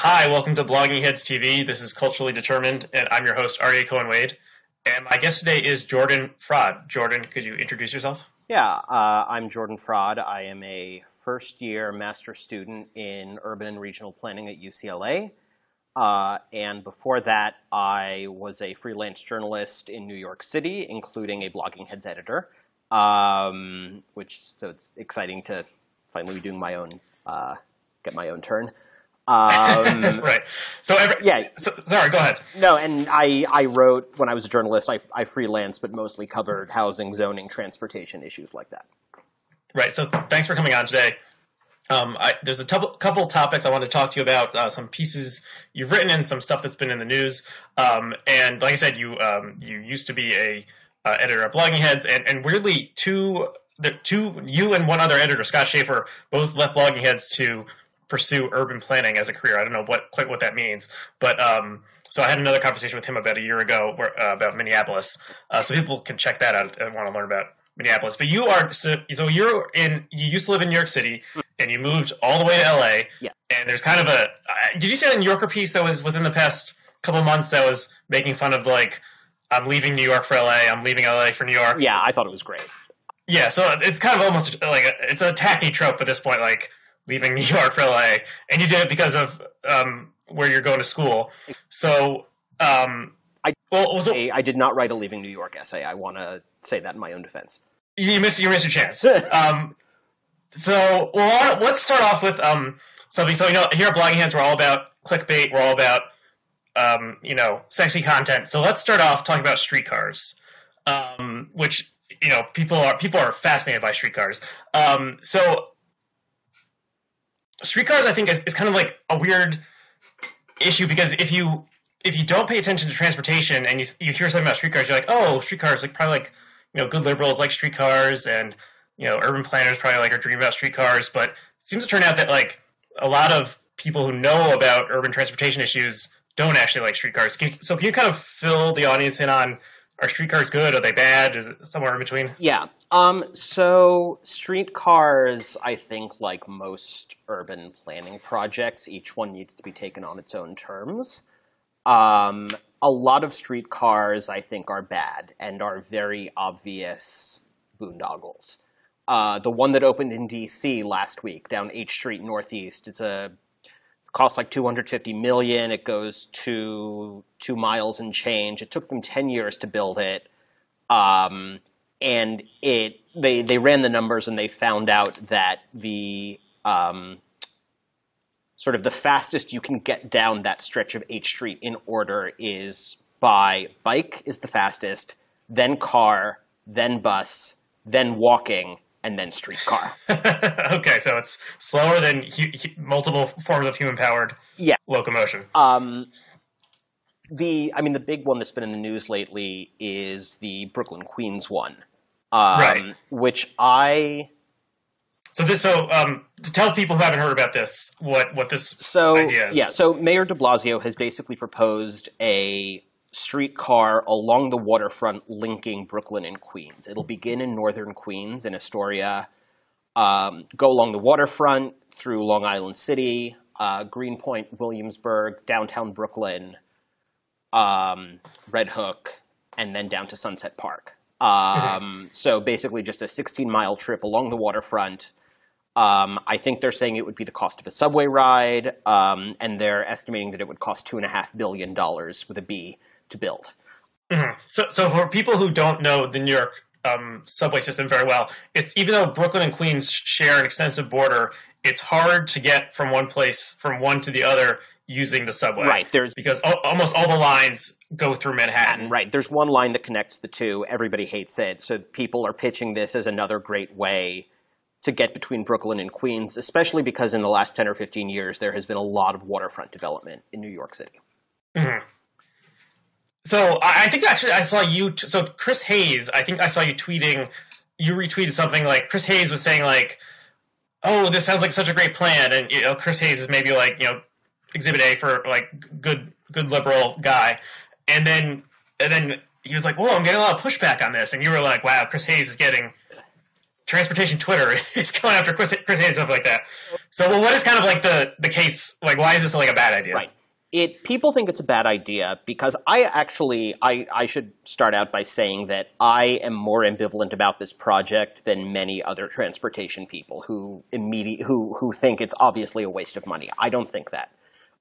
Hi, welcome to Blogging Heads TV. This is Culturally Determined, and I'm your host, Aryeh Cohen-Wade. And my guest today is Jordan Fraade. Jordan, could you introduce yourself? Yeah, I'm Jordan Fraade. I am a first-year master's student in urban and regional planning at UCLA. And before that, I was a freelance journalist in New York City, including a Blogging Heads editor, so it's exciting to finally be doing my own, get my own turn. Right. Sorry, go ahead. No, and I wrote, when I was a journalist, I freelanced, but mostly covered housing, zoning, transportation, issues like that. Right. So thanks for coming on today. There's a couple topics I want to talk to you about, some pieces you've written and some stuff that's been in the news. And like I said, you used to be a editor at Blogging Heads, and weirdly, you and one other editor, Scott Schaefer, both left Blogging Heads to pursue urban planning as a career. I don't know quite what that means, but so I had another conversation with him about a year ago about Minneapolis, so people can check that out if they want to learn about Minneapolis. But you used to live in New York City, and you moved all the way to LA. Yeah. And there's kind of did you see a New Yorker piece that was within the past couple of months that was making fun of, like, I'm leaving New York for LA, I'm leaving LA for New York? Yeah, I thought it was great. Yeah, so it's kind of almost like it's a tacky trope at this point, like leaving New York for LA, and you did it because of where you're going to school. So, I did not write a leaving New York essay. I want to say that in my own defense. You missed your chance. Let's start off with something. So, here at Blogging Heads, we're all about clickbait. We're all about sexy content. So let's start off talking about streetcars, which people are fascinated by streetcars. So streetcars, I think, is kind of like a weird issue, because if you don't pay attention to transportation and you hear something about streetcars, you're like, oh, streetcars, like, probably like, good liberals like streetcars, and urban planners probably are dreaming about streetcars. But it seems to turn out that, like, a lot of people who know about urban transportation issues don't actually like streetcars. Can you kind of fill the audience in on, are streetcars good? Are they bad? Is it somewhere in between? Yeah. So streetcars, I think, like most urban planning projects, each one needs to be taken on its own terms. A lot of streetcars, I think, are bad and are very obvious boondoggles. The one that opened in D.C. last week down H Street Northeast, costs like $250 million. It goes to 2 miles and change. It took them 10 years to build it. And they ran the numbers, and they found out that the sort of the fastest you can get down that stretch of H Street in order is by bike is the fastest, then car, then bus, then walking, and then streetcar. Okay, so it's slower than multiple forms of human-powered locomotion. The big one that's been in the news lately is the Brooklyn-Queens one, right? Which to tell people who haven't heard about this, what this idea is. Yeah, so Mayor de Blasio has basically proposed a streetcar along the waterfront linking Brooklyn and Queens. It'll begin in northern Queens in Astoria, go along the waterfront through Long Island City, Greenpoint, Williamsburg, downtown Brooklyn, Red Hook, and then down to Sunset Park. So basically just a 16-mile trip along the waterfront. I think they're saying it would be the cost of a subway ride, and they're estimating that it would cost $2.5 billion with a B to build. Mm-hmm. So for people who don't know the New York subway system very well, even though Brooklyn and Queens share an extensive border, it's hard to get from one to the other using the subway. Right. Because almost all the lines go through Manhattan. Right. There's one line that connects the two. Everybody hates it. So people are pitching this as another great way to get between Brooklyn and Queens, especially because in the last 10 or 15 years, there has been a lot of waterfront development in New York City. Mm-hmm. So I think actually I saw you. So Chris Hayes, I think I saw you tweeting. You retweeted something like Chris Hayes was saying, like, "Oh, this sounds like such a great plan," and Chris Hayes is maybe like Exhibit A for like good liberal guy, and then he was like, "Whoa, I'm getting a lot of pushback on this," and you were like, "Wow, Chris Hayes is getting transportation Twitter is going after Chris Hayes and stuff like that. So, well, what is kind of like the case? Like, why is this like a bad idea? Right. People think it's a bad idea because I should start out by saying that I am more ambivalent about this project than many other transportation people who think it's obviously a waste of money. I don't think that.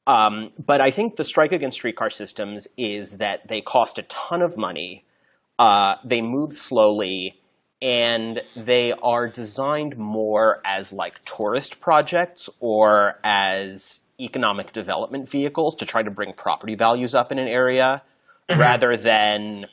But I think the strike against streetcar systems is that they cost a ton of money, they move slowly, and they are designed more as like tourist projects or as economic development vehicles to try to bring property values up in an area rather than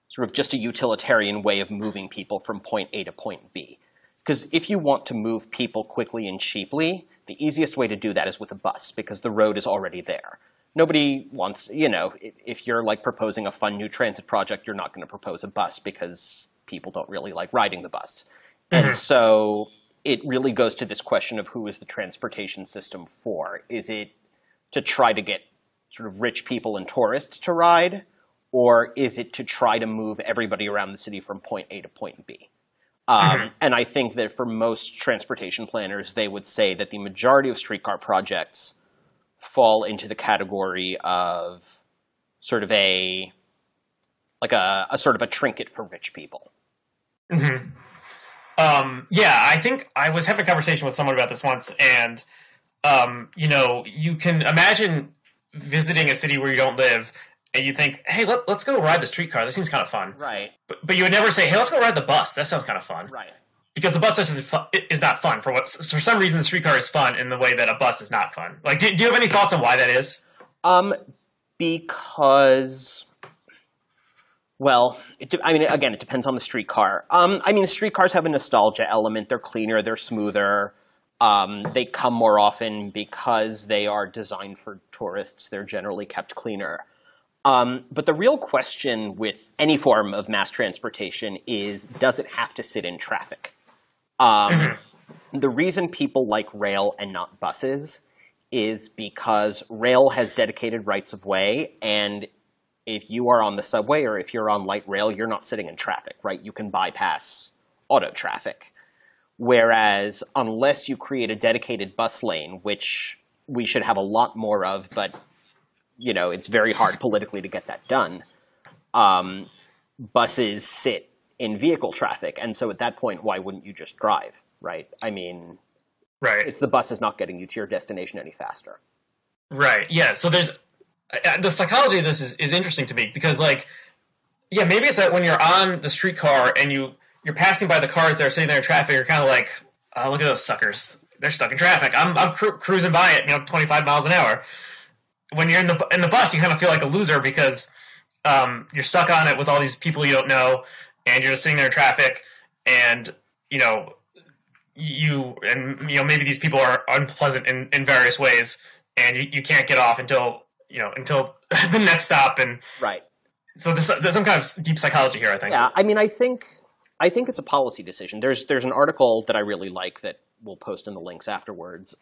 sort of just a utilitarian way of moving people from point A to point B. Because if you want to move people quickly and cheaply, the easiest way to do that is with a bus because the road is already there. Nobody wants, if you're like proposing a fun new transit project, you're not going to propose a bus because people don't really like riding the bus. And so it really goes to this question of who is the transportation system for. Is it to try to get sort of rich people and tourists to ride, or is it to try to move everybody around the city from point A to point B? And I think that for most transportation planners, they would say that the majority of streetcar projects fall into the category of sort of a sort of a trinket for rich people. I think I was having a conversation with someone about this once, and you can imagine visiting a city where you don't live, and you think, hey, let's go ride the streetcar. This seems kind of fun. Right. But you would never say, hey, let's go ride the bus. That sounds kind of fun. Right. Because the bus is not fun. For some reason, the streetcar is fun in the way that a bus is not fun. Like, do you have any thoughts on why that is? Because, well, it depends on the streetcar. Streetcars have a nostalgia element. They're cleaner. They're smoother. They come more often because they are designed for tourists. They're generally kept cleaner. But the real question with any form of mass transportation is, does it have to sit in traffic? The reason people like rail and not buses is because rail has dedicated rights of way, and if you are on the subway or if you're on light rail, you're not sitting in traffic, right? You can bypass auto traffic. Whereas unless you create a dedicated bus lane, which we should have a lot more of, but it's very hard politically to get that done, buses sit in vehicle traffic. And so at that point, why wouldn't you just drive, right? Right. It's the bus is not getting you to your destination any faster. Right, yeah. So there's the psychology of this is interesting to me because, maybe it's that when you're on the streetcar and you're passing by the cars that are sitting there in traffic, you're kind of like, oh, look at those suckers. They're stuck in traffic. I'm cruising by at 25 miles an hour. When you're in the bus, you kind of feel like a loser because you're stuck on it with all these people you don't know, and you're just sitting there in traffic, and maybe these people are unpleasant in various ways, and you can't get off until the next stop. And right. So there's some kind of deep psychology here, I think. Yeah, I think it's a policy decision. There's an article that I really like that we'll post in the links afterwards.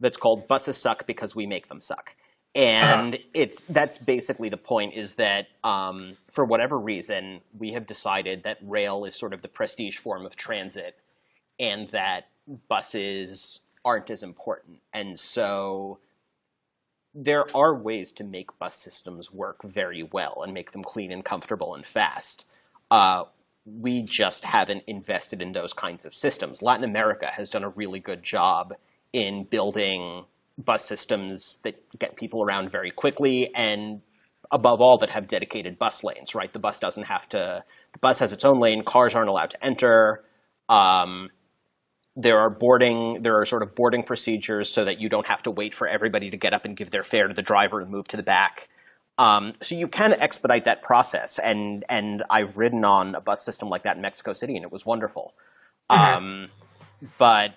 That's called "Buses Suck Because We Make Them Suck." And that's basically the point, is that for whatever reason, we have decided that rail is sort of the prestige form of transit and that buses aren't as important. And so there are ways to make bus systems work very well and make them clean and comfortable and fast. We just haven't invested in those kinds of systems. Latin America has done a really good job in building bus systems that get people around very quickly, and above all, that have dedicated bus lanes, right? The bus has its own lane, cars aren't allowed to enter. There are sort of boarding procedures so that you don't have to wait for everybody to get up and give their fare to the driver and move to the back. So you can expedite that process, and I've ridden on a bus system like that in Mexico City, and it was wonderful. But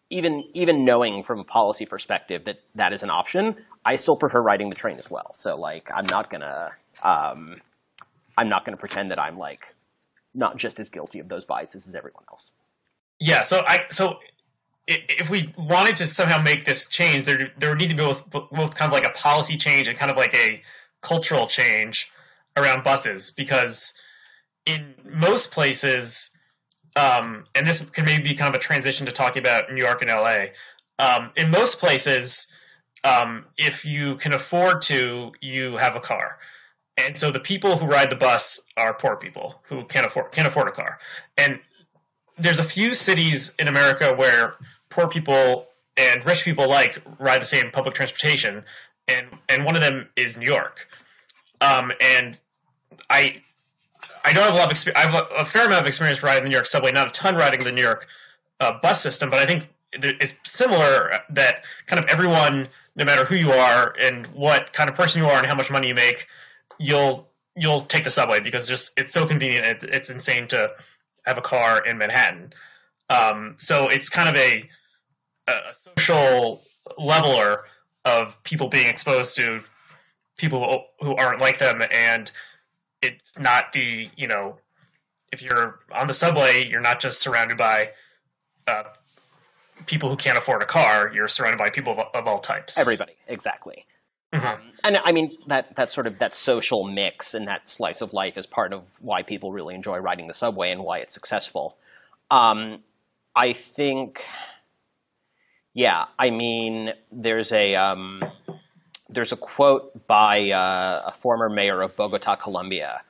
even knowing from a policy perspective that is an option, I still prefer riding the train as well. So I'm not gonna pretend that I'm not just as guilty of those biases as everyone else. Yeah. So if we wanted to somehow make this change, there would need to be both kind of like a policy change and kind of like a cultural change around buses, because in most places, and this could maybe be kind of a transition to talking about New York and LA. In most places, if you can afford to, you have a car. And so the people who ride the bus are poor people who can't afford a car. And there's a few cities in America where poor people and rich people alike ride the same public transportation, and one of them is New York. And I don't have a lot of experience. I have a fair amount of experience riding the New York subway, not a ton riding the New York bus system, but I think it's similar that kind of everyone, no matter who you are and what kind of person you are and how much money you make, you'll take the subway because it's so convenient. It's insane to have a car in Manhattan. So it's kind of a social leveler of people being exposed to people who aren't like them, and it's not if you're on the subway, you're not just surrounded by people who can't afford a car. You're surrounded by people of all types. Everybody, exactly. Mm-hmm. And I mean, that sort of that social mix and that slice of life is part of why people really enjoy riding the subway and why it's successful. I think, yeah, I mean, there's a quote by a former mayor of Bogota, Colombia,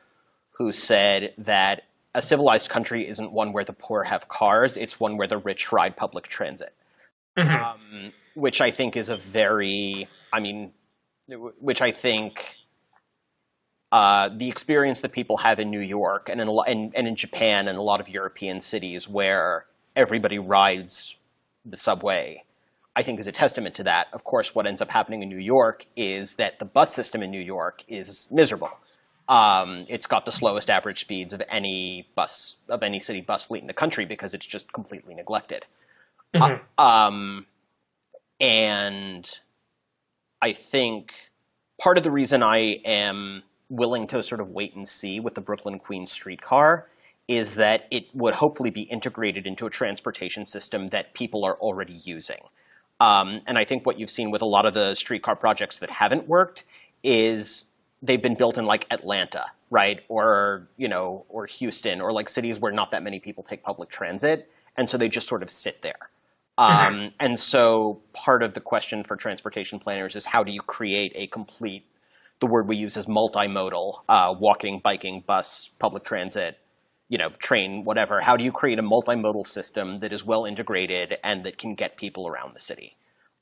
who said that a civilized country isn't one where the poor have cars, it's one where the rich ride public transit. Mm-hmm. Which I think is which I think the experience that people have in New York and in Japan and a lot of European cities where everybody rides the subway, I think is a testament to that. Of course, what ends up happening in New York is that the bus system in New York is miserable. It's got the slowest average speeds of any city bus fleet in the country because it's just completely neglected. Mm-hmm. And I think part of the reason I am willing to sort of wait and see with the Brooklyn Queens streetcar is that it would hopefully be integrated into a transportation system that people are already using. And I think what you've seen with a lot of the streetcar projects that haven't worked is they've been built in like Atlanta, right? Or Houston, or like cities where not that many people take public transit. And so they just sort of sit there. And so part of the question for transportation planners is how do you create a complete, the word we use is multimodal, walking, biking, bus, public transit, train, whatever. How do you create a multimodal system that is well integrated and that can get people around the city?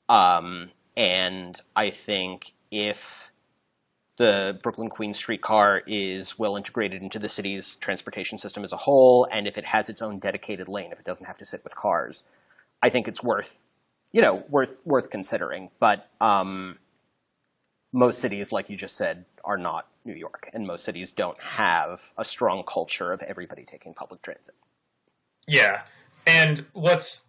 And I think if the Brooklyn Queens streetcar is well integrated into the city's transportation system as a whole, and if it has its own dedicated lane, if it doesn't have to sit with cars, I think it's worth considering. But most cities, like you just said, are not New York, and most cities don't have a strong culture of everybody taking public transit. Yeah, and what's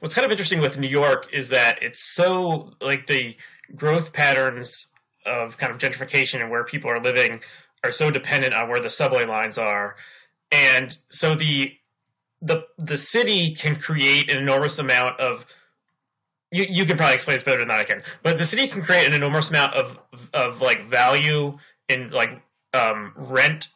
kind of interesting with New York is that it's so, like, the growth patterns of kind of gentrification and where people are living are so dependent on where the subway lines are, and so the city can create an enormous amount of, you can probably explain this better than I can, but the city can create an enormous amount of like value in like rent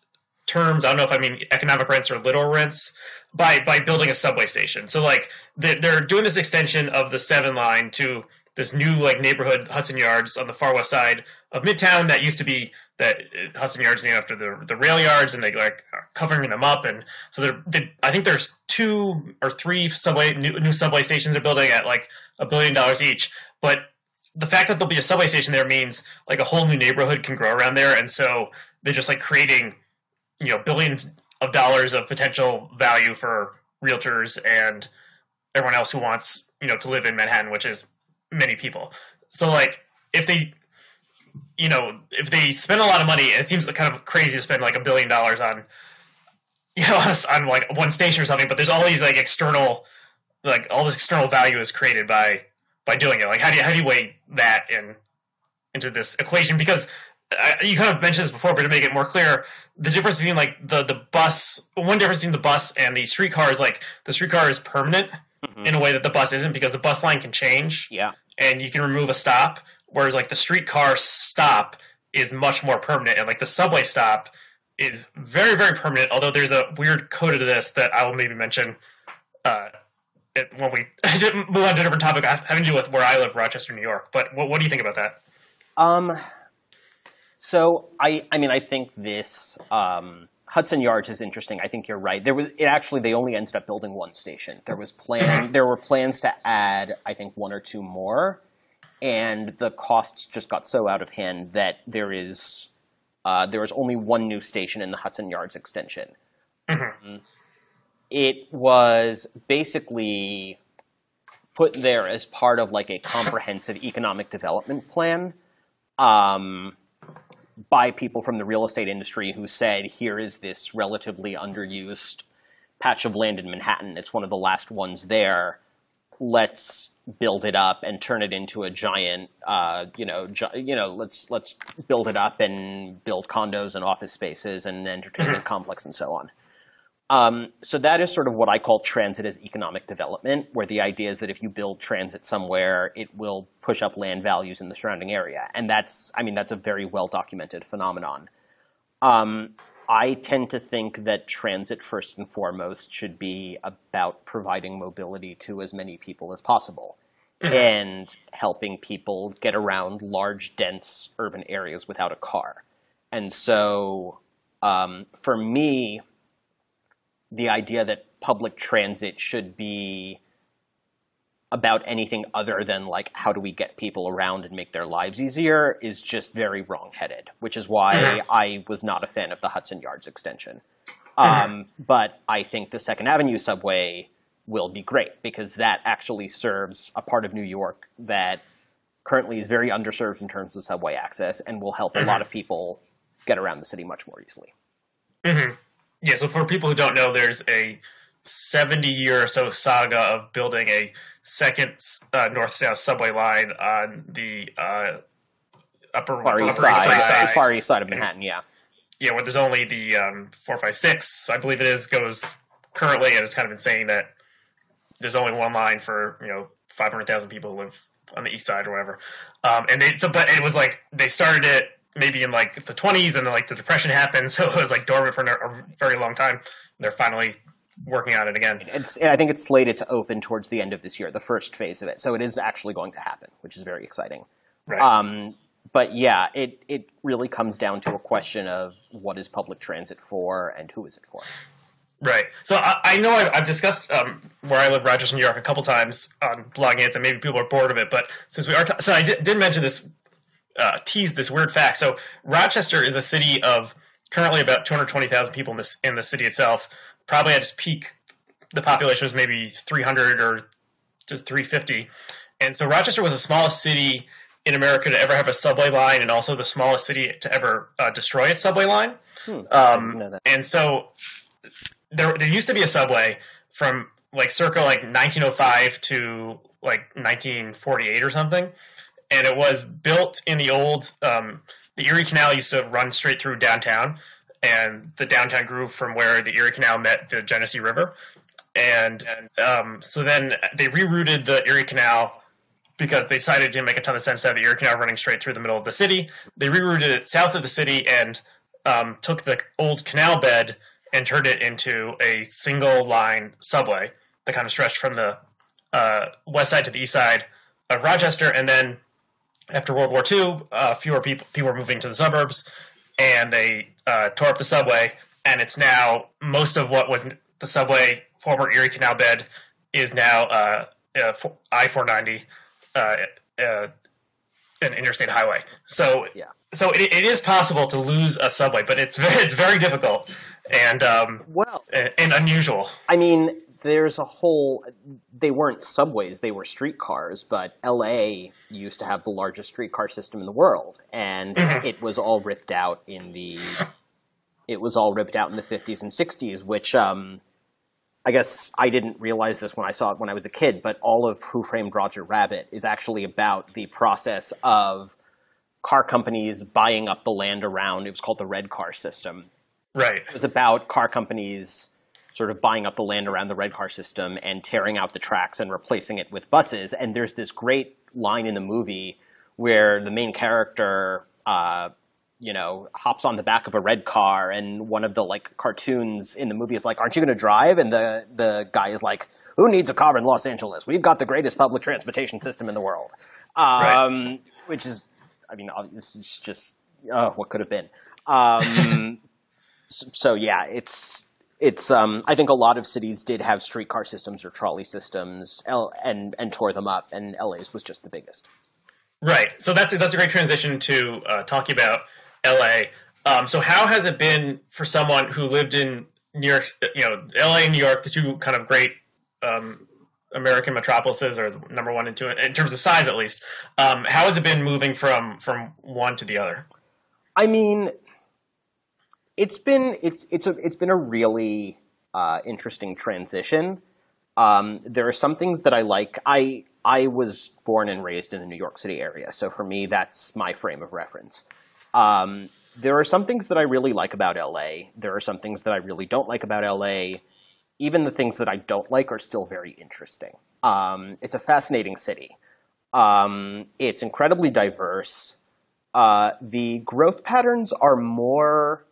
terms. I don't know if I mean economic rents or literal rents by building a subway station. So like they're doing this extension of the 7 line to this new like neighborhood, Hudson Yards, on the far west side of Midtown. That used to be that Hudson Yards named after the rail yards, and they like are covering them up. And so I think there's 2 or 3 new subway stations they're building at like $1 billion each. But the fact that there'll be a subway station there means like a whole new neighborhood can grow around there, and so they're just like creating billions of dollars of potential value for realtors and everyone else who wants to live in Manhattan, which is many people. So like if they spend a lot of money, and it seems kind of crazy to spend like $1 billion on on like one station or something, but there's all these like external, like all this external value is created by doing it. Like how do you weigh that into this equation? Because you kind of mentioned this before, but to make it more clear, the difference between like the bus, one difference between the bus and the streetcar is like the streetcar is permanent in a way that the bus isn't, because the bus line can change. Yeah. And you can remove a stop, whereas like the streetcar stop is much more permanent, and like the subway stop is very, very permanent, although there's a weird coda to this that I will maybe mention uh, when we move on to a different topic having to do with where I live, Rochester, New York. But what do you think about that? Um, so I mean, I think this Hudson Yards is interesting. I think you're right. They only ended up building one station. There were plans to add, I think, one or two more, and the costs just got so out of hand that there is only one new station in the Hudson Yards extension. Mm-hmm. It was basically put there as part of like a comprehensive economic development plan by people from the real estate industry who said, here is this relatively underused patch of land in Manhattan. It's one of the last ones there. Let's build it up and turn it into a giant, let's build it up and build condos and office spaces and entertainment complex and so on. So that is sort of what I call transit as economic development, where the idea is that if you build transit somewhere, it will push up land values in the surrounding area. And that's a very well-documented phenomenon. I tend to think that transit, first and foremost, should be about providing mobility to as many people as possible and helping people get around large, dense urban areas without a car. And so for me, the idea that public transit should be about anything other than like how do we get people around and make their lives easier is just very wrong-headed, which is why I was not a fan of the Hudson Yards extension. But I think the Second Avenue subway will be great because that actually serves a part of New York that currently is very underserved in terms of subway access and will help a lot of people get around the city much more easily. Mm-hmm. Yeah, so for people who don't know, there's a 70-year or so saga of building a second north-south subway line on the Far east side of Manhattan, yeah. Yeah, where there's only the 456, I believe it is, goes currently, and it's kind of been saying that there's only one line for 500,000 people who live on the east side or whatever. But it was like they started it maybe in like the 20s, and then like the Depression happened, so it was like dormant for a very long time. They're finally working on it again. I think it's slated to open towards the end of this year, the first phase of it. So it is actually going to happen, which is very exciting. Right. But yeah, it really comes down to a question of what is public transit for and who is it for. Right. So I know I've discussed where I live, Rochester, New York, a couple times on Blogging It, and maybe people are bored of it. But since we are, so I did mention this. Tease this weird fact. So Rochester is a city of currently about 220,000 people in the city itself. Probably at its peak, the population was maybe 300 or just 350. And so Rochester was the smallest city in America to ever have a subway line, and also the smallest city to ever destroy its subway line. I didn't know that. And so there used to be a subway from like circa like 1905 to like 1948 or something. And it was built in the old, the Erie Canal used to run straight through downtown, and the downtown grew from where the Erie Canal met the Genesee River. And so then they rerouted the Erie Canal because they decided it didn't make a ton of sense to have the Erie Canal running straight through the middle of the city. They rerouted it south of the city and took the old canal bed and turned it into a single line subway that kind of stretched from the west side to the east side of Rochester. And then after World War II, fewer people were moving to the suburbs, and they tore up the subway, and it's now most of what was the subway, former Erie Canal bed, is now I-490, an interstate highway. So, yeah. So it is possible to lose a subway, but it's very difficult and unusual. I mean, they weren't subways, they were streetcars, but LA used to have the largest streetcar system in the world, and it was all ripped out in the 50s and 60s, which I guess I didn't realize this when I saw it when I was a kid, but all of Who Framed Roger Rabbit is actually about the process of car companies buying up the land around. It was called the red car system. Right. It was about car companies sort of buying up the land around the red car system and tearing out the tracks and replacing it with buses. And there's this great line in the movie where the main character, hops on the back of a red car, and one of the like cartoons in the movie is like, "Aren't you going to drive?" And the guy is like, "Who needs a car in Los Angeles? We've got the greatest public transportation system in the world." Right. Which is, I mean, it's just what could have been. So yeah, it's I think a lot of cities did have streetcar systems or trolley systems, and tore them up, and LA's was just the biggest. Right. So that's a great transition to talking about LA. So how has it been for someone who lived in New York, LA and New York, the two kind of great American metropolises, or number one and two in terms of size, at least. How has it been moving from one to the other? I mean, it's been a really interesting transition. There are some things that I like. I was born and raised in the New York City area, so for me, that's my frame of reference. There are some things that I really like about LA. There are some things that I really don't like about LA. Even the things that I don't like are still very interesting. It's a fascinating city. It's incredibly diverse. The growth patterns are more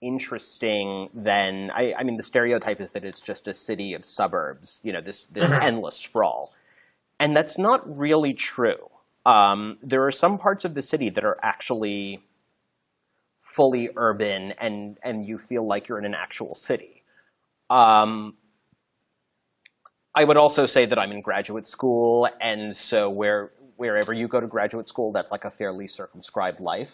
interesting than, I mean, the stereotype is that it's just a city of suburbs, this endless sprawl. And that's not really true. There are some parts of the city that are actually fully urban, and you feel like you're in an actual city. I would also say that I'm in graduate school, and so wherever you go to graduate school, that's like a fairly circumscribed life.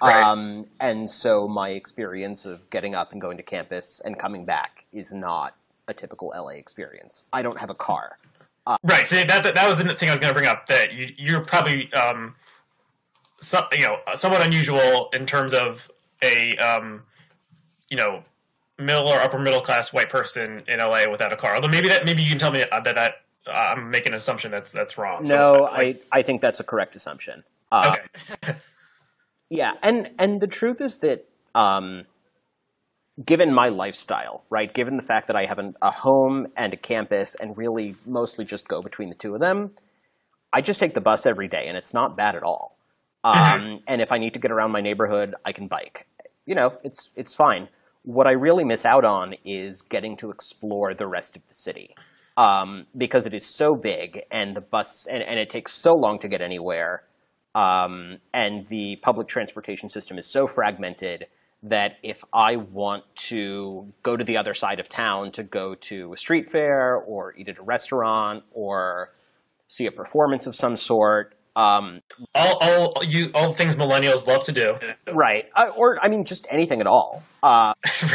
Right. And so my experience of getting up and going to campus and coming back is not a typical LA experience. I don't have a car. Right. So that was the thing I was going to bring up. That you're probably somewhat unusual in terms of a middle or upper middle class white person in LA without a car. Although maybe you can tell me that I'm making an assumption that's wrong. No, so, I think that's a correct assumption. Okay. Yeah, and the truth is that given my lifestyle, right, given the fact that I have a home and a campus and really mostly just go between the two of them, I just take the bus every day, and it's not bad at all. And if I need to get around my neighborhood, I can bike. It's fine. What I really miss out on is getting to explore the rest of the city, because it is so big, and the bus and it takes so long to get anywhere, and the public transportation system is so fragmented that if I want to go to the other side of town to go to a street fair or eat at a restaurant or see a performance of some sort, all things millennials love to do, right? Or I mean, just anything at all, right? Just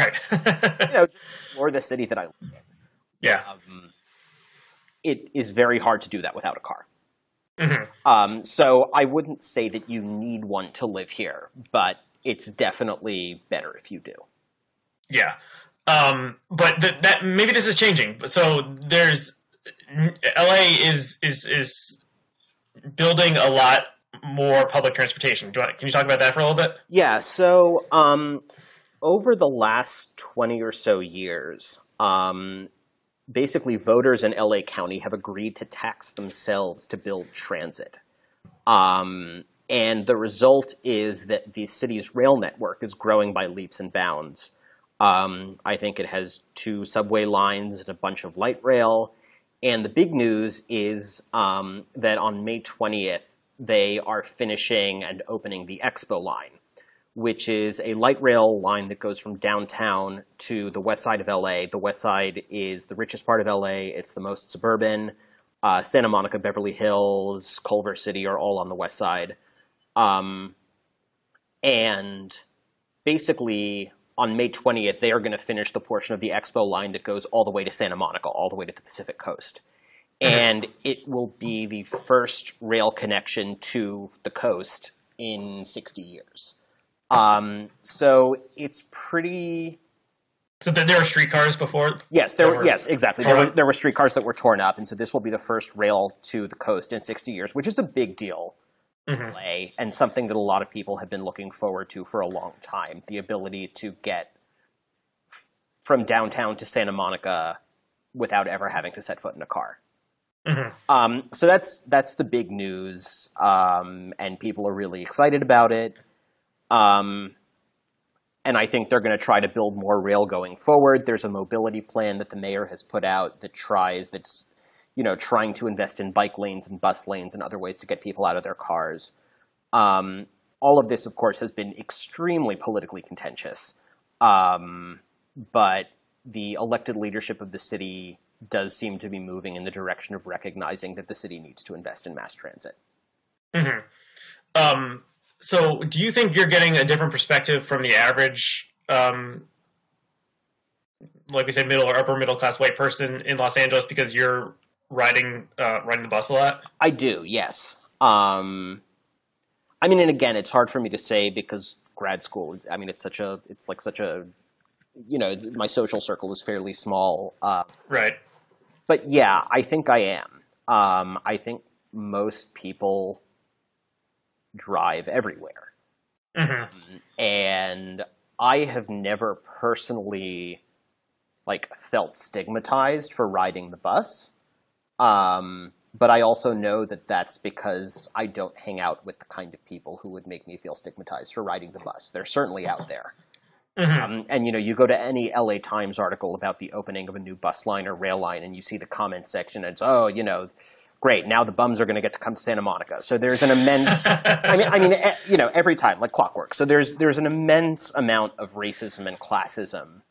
explore the city that I live in. Yeah, it is very hard to do that without a car. Mm-hmm. So I wouldn't say that you need one to live here, but it's definitely better if you do. Yeah, but that maybe this is changing. So there's LA is building a lot more public transportation. Can you talk about that for a little bit? Yeah. So over the last 20 or so years, basically voters in LA County have agreed to tax themselves to build transit. And the result is that the city's rail network is growing by leaps and bounds. I think it has 2 subway lines and a bunch of light rail. And the big news is that on May 20th, they are finishing and opening the Expo line, which is a light rail line that goes from downtown to the west side of LA. The west side is the richest part of LA. It's the most suburban. Santa Monica, Beverly Hills, Culver City are all on the west side. And basically, on May 20th, they are going to finish the portion of the Expo line that goes all the way to Santa Monica, all the way to the Pacific Coast. And it will be the first rail connection to the coast in 60 years. So it's pretty... So there were streetcars before? Yes, yes, exactly. There were streetcars that were torn up, and so this will be the first rail to the coast in 60 years, which is a big deal. LA, and something that a lot of people have been looking forward to for a long time. The ability to get from downtown to Santa Monica without ever having to set foot in a car. So that's the big news, and people are really excited about it. And I think they're going to try to build more rail going forward. There's a mobility plan that the mayor has put out that's trying to invest in bike lanes and bus lanes and other ways to get people out of their cars. All of this, of course, has been extremely politically contentious. But the elected leadership of the city does seem to be moving in the direction of recognizing that the city needs to invest in mass transit. Mm-hmm. So do you think you're getting a different perspective from the average, like we said, middle or upper middle class white person in Los Angeles because you're riding the bus a lot? I do, yes. And again, it's hard for me to say because grad school, my social circle is fairly small. Right. But yeah, I think I am. I think most people drive everywhere. Mm-hmm. And I have never personally felt stigmatized for riding the bus. But I also know that that's because I don't hang out with the kind of people who would make me feel stigmatized for riding the bus. They're certainly out there. Mm-hmm. And you go to any LA Times article about the opening of a new bus line or rail line, and you see the comment section, and it's, great, now the bums are going to get to come to Santa Monica. So there's an immense, every time, like clockwork. So there's an immense amount of racism and classism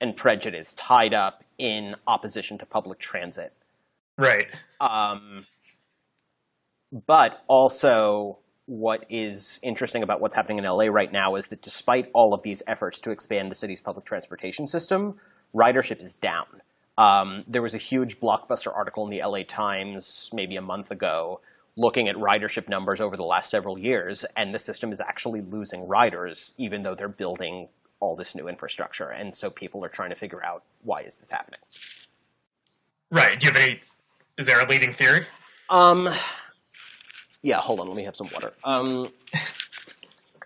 and prejudice tied up in opposition to public transit. Right. But also, what is interesting about what's happening in LA right now is that despite all of these efforts to expand the city's public transportation system, ridership is down. There was a huge blockbuster article in the LA Times maybe a month ago looking at ridership numbers over the last several years, and the system is actually losing riders even though they're building all this new infrastructure. And so people are trying to figure out, why is this happening? Right. Is there a leading theory? Yeah, hold on, let me have some water.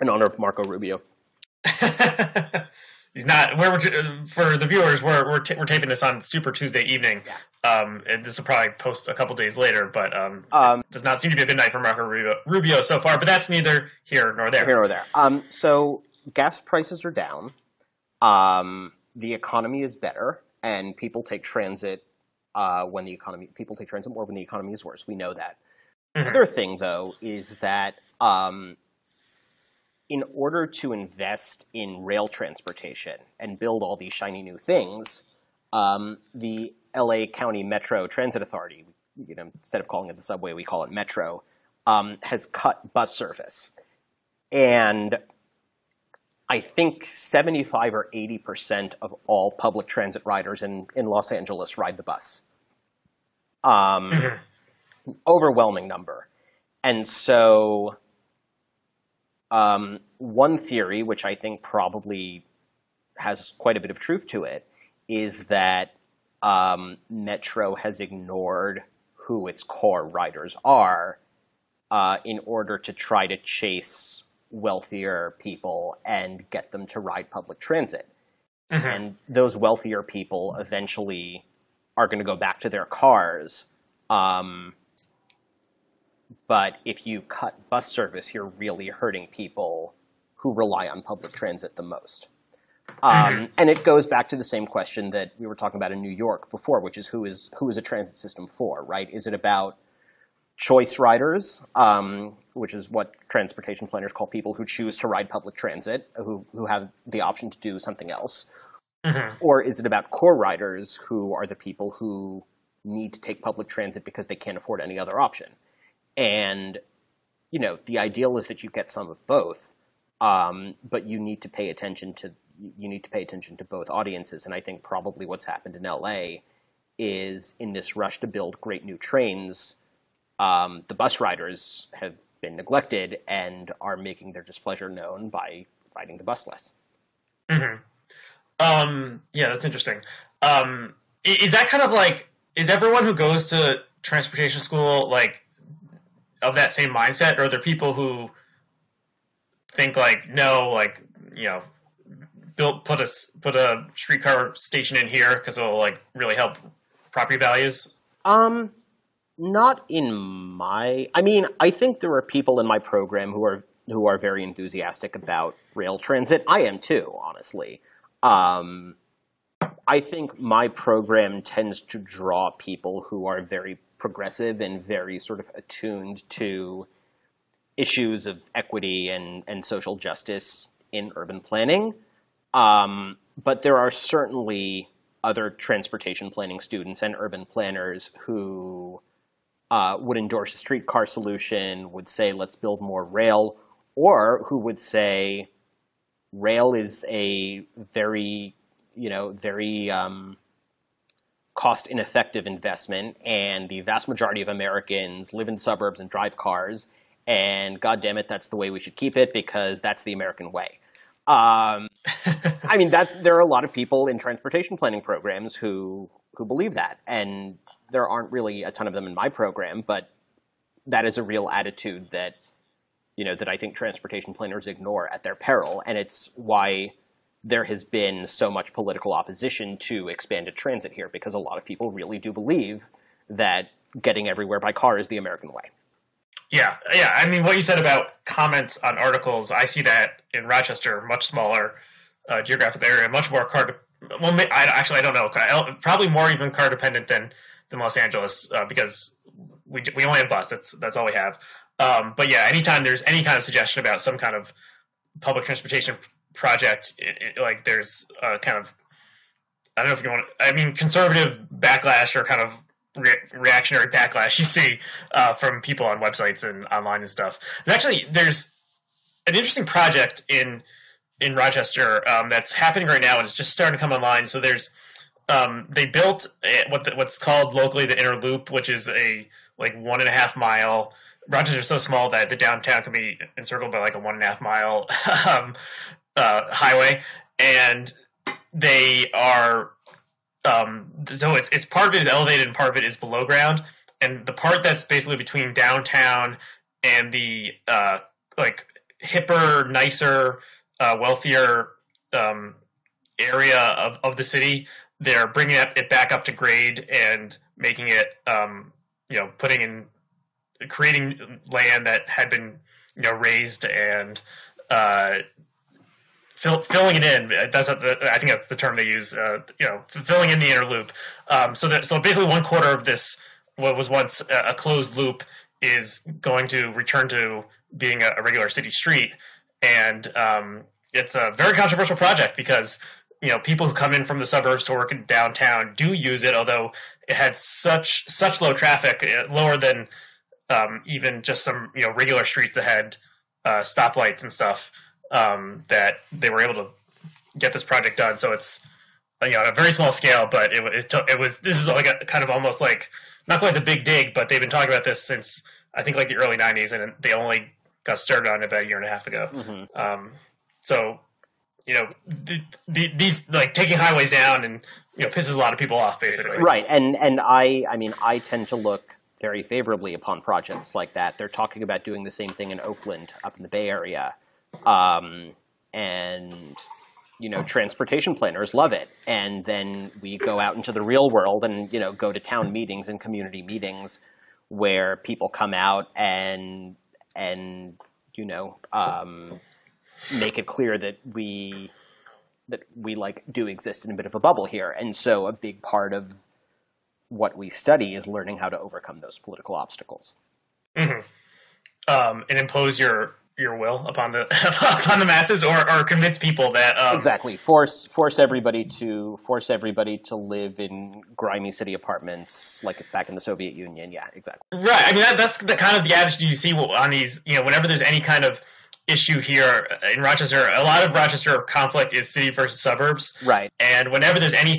In honor of Marco Rubio. He's not. For the viewers, we're taping this on Super Tuesday evening, and this will probably post a couple days later. But does not seem to be a good night for Marco Rubio so far. But that's neither here nor there. Here nor there. So gas prices are down. The economy is better, and people take transit people take transit more when the economy is worse. We know that. Mm-hmm. The other thing, though, is that in order to invest in rail transportation and build all these shiny new things, the LA County Metro Transit Authority, instead of calling it the subway, we call it Metro, has cut bus service. And I think 75 or 80% of all public transit riders in Los Angeles ride the bus. Mm-hmm. Overwhelming number. And so one theory, which I think probably has quite a bit of truth to it, is that Metro has ignored who its core riders are in order to try to chase wealthier people and get them to ride public transit. Mm-hmm. And those wealthier people eventually are going to go back to their cars. But if you cut bus service, you're really hurting people who rely on public transit the most. And it goes back to the same question that we were talking about in New York before, which is who is a transit system for, right? Is it about choice riders, which is what transportation planners call people who choose to ride public transit, who have the option to do something else? Mm-hmm. Or is it about core riders who are the people who need to take public transit because they can't afford any other option? And, the ideal is that you get some of both, but you need to pay attention to both audiences. And I think probably what's happened in LA is in this rush to build great new trains, the bus riders have been neglected and are making their displeasure known by riding the bus less. Mm-hmm. Yeah, that's interesting. Is that kind of is everyone who goes to transportation school of that same mindset, or are there people who think put a streetcar station in here because it'll really help property values? Not in my. I think there are people in my program who are who are very enthusiastic about rail transit. I am too, honestly. I think my program tends to draw people who are very progressive and very sort of attuned to issues of equity and social justice in urban planning. But there are certainly other transportation planning students and urban planners who would endorse a streetcar solution, would say, let's build more rail, or who would say rail is a very cost-ineffective investment, and the vast majority of Americans live in suburbs and drive cars, and God damn it, that's the way we should keep it because that's the American way. I mean, there are a lot of people in transportation planning programs who believe that, and there aren't really a ton of them in my program, but that is a real attitude that I think transportation planners ignore at their peril, and it's why there has been so much political opposition to expanded transit here, because a lot of people really do believe that getting everywhere by car is the American way. Yeah. I mean, what you said about comments on articles, I see that in Rochester, much smaller geographic area, much more I don't know, probably more even car dependent than Los Angeles, because we only have bus. That's all we have. But yeah, anytime there's any kind of suggestion about some kind of public transportation project, like there's kind of, I don't know if you want to, I mean, conservative backlash or kind of reactionary backlash you see from people on websites and online and stuff. There's an interesting project in Rochester that's happening right now, and it's just starting to come online. So there's they built what's called locally the Inner Loop, which is a 1.5 mile. Rochester's so small that the downtown can be encircled by like a 1.5 mile highway, and they are so it's part of it is elevated and part of it is below ground, and the part that's basically between downtown and the hipper, nicer, wealthier area of the city, they're bringing it back up to grade and making it creating land that had been raised and filling it in. I think that's the term they use. Filling in the inner loop. So basically, 1/4 of this, what was once a closed loop, is going to return to being a regular city street, and it's a very controversial project because people who come in from the suburbs to work in downtown do use it, although it had such low traffic, lower than even just some regular streets that had stoplights and stuff, that they were able to get this project done. So it's on a very small scale, but this is like a kind of almost like not quite the big dig, but they've been talking about this since I think like the early 90s, and they only got started on it about 1.5 years ago. Mm-hmm. So these like taking highways down and pisses a lot of people off, basically. Right, and I tend to look very favorably upon projects like that. They're talking about doing the same thing in Oakland, up in the Bay Area, and transportation planners love it. And then we go out into the real world and go to town meetings and community meetings where people come out and make it clear that we like do exist in a bit of a bubble here. And so a big part of what we study is learning how to overcome those political obstacles. Mm-hmm. And impose your will upon the upon the masses, or convince people that exactly force everybody to live in grimy city apartments like back in the Soviet Union. Yeah, exactly. Right. I mean that's the kind of the attitude you see on these. Whenever there's any kind of issue here in Rochester, a lot of Rochester conflict is city versus suburbs. Right. And whenever there's any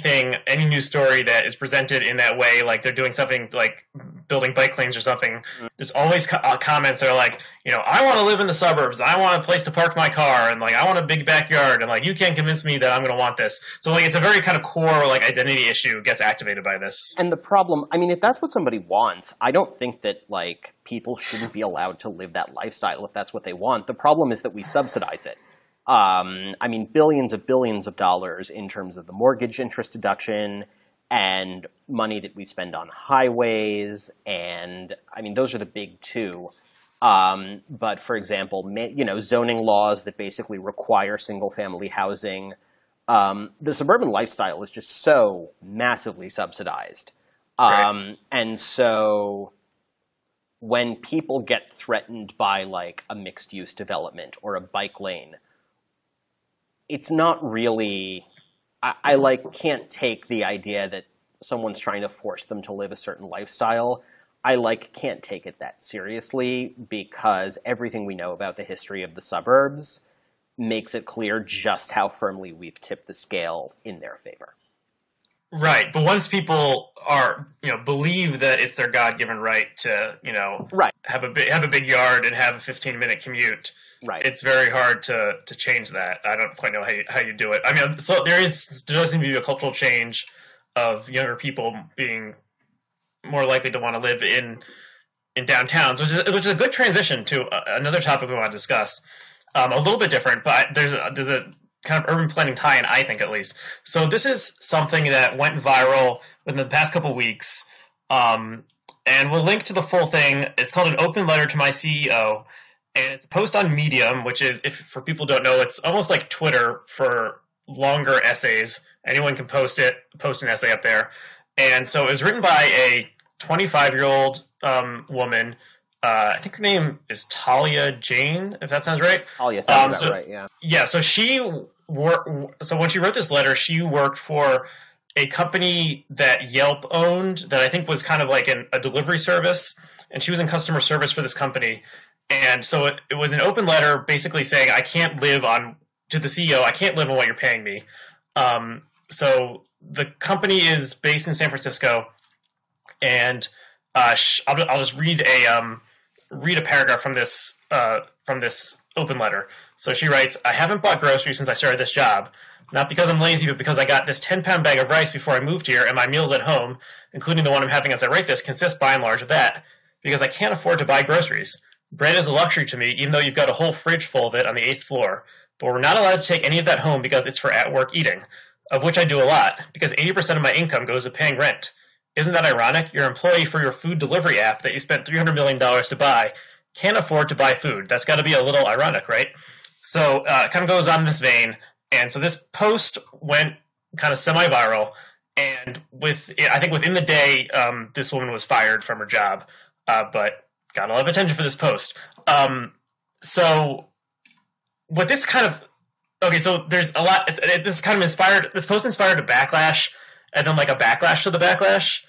news story that is presented in that way, like they're doing something like building bike lanes or something, mm-hmm. There's always comments that are like, I want to live in the suburbs. I want a place to park my car, and like I want a big backyard, and like you can't convince me that I'm going to want this. So like it's a very kind of core like identity issue gets activated by this. And the problem, I mean, if that's what somebody wants, I don't think that like people shouldn't be allowed to live that lifestyle if that's what they want. The problem is that we subsidize it. I mean, billions of dollars in terms of the mortgage interest deduction and money that we spend on highways. And I mean, those are the big two. But for example, zoning laws that basically require single-family housing. The suburban lifestyle is just so massively subsidized. Right. And so when people get threatened by like a mixed-use development or a bike lane, it's not really, I like can't take the idea that someone's trying to force them to live a certain lifestyle. I like can't take it that seriously because everything we know about the history of the suburbs makes it clear just how firmly we've tipped the scale in their favor. Right, but once people are, believe that it's their God-given right to, Right. have a big yard and have a 15-minute commute, Right. it's very hard to change that. I don't quite know how you do it. I mean, so there does seem to be a cultural change of younger people being more likely to want to live in downtowns, which is a good transition to another topic we want to discuss. A little bit different, but there's a kind of urban planning tie-in, I think, at least. So this is something that went viral within the past couple weeks, and we'll link to the full thing. It's called An Open Letter to My CEO, and it's a post on Medium, which is, if for people who don't know, it's almost like Twitter for longer essays. Anyone can post an essay up there. And so it was written by a 25-year-old woman. I think her name is Talia Jane, if that sounds right. Talia sounds about right, yeah. Yeah, so so when she wrote this letter, she worked for a company that Yelp owned that I think was kind of like a delivery service, and she was in customer service for this company. And so it was an open letter basically saying, to the CEO, I can't live on what you're paying me. So the company is based in San Francisco, and I'll just read a paragraph from this open letter. So she writes, I haven't bought groceries since I started this job, not because I'm lazy, but because I got this 10-pound bag of rice before I moved here, and my meals at home, including the one I'm having as I write this, consist by and large of that, because I can't afford to buy groceries. Bread is a luxury to me, even though you've got a whole fridge full of it on the 8th floor, but we're not allowed to take any of that home because it's for at-work eating, of which I do a lot, because 80% of my income goes to paying rent. Isn't that ironic? Your employee for your food delivery app that you spent $300 million to buy can't afford to buy food. That's got to be a little ironic, right? So it kind of goes on in this vein. And so this post went kind of semi-viral. And I think within the day, this woman was fired from her job, but got a lot of attention for this post. So what this kind of – okay, so there's a lot – this kind of inspired – this post inspired a backlash and then like a backlash to the backlash.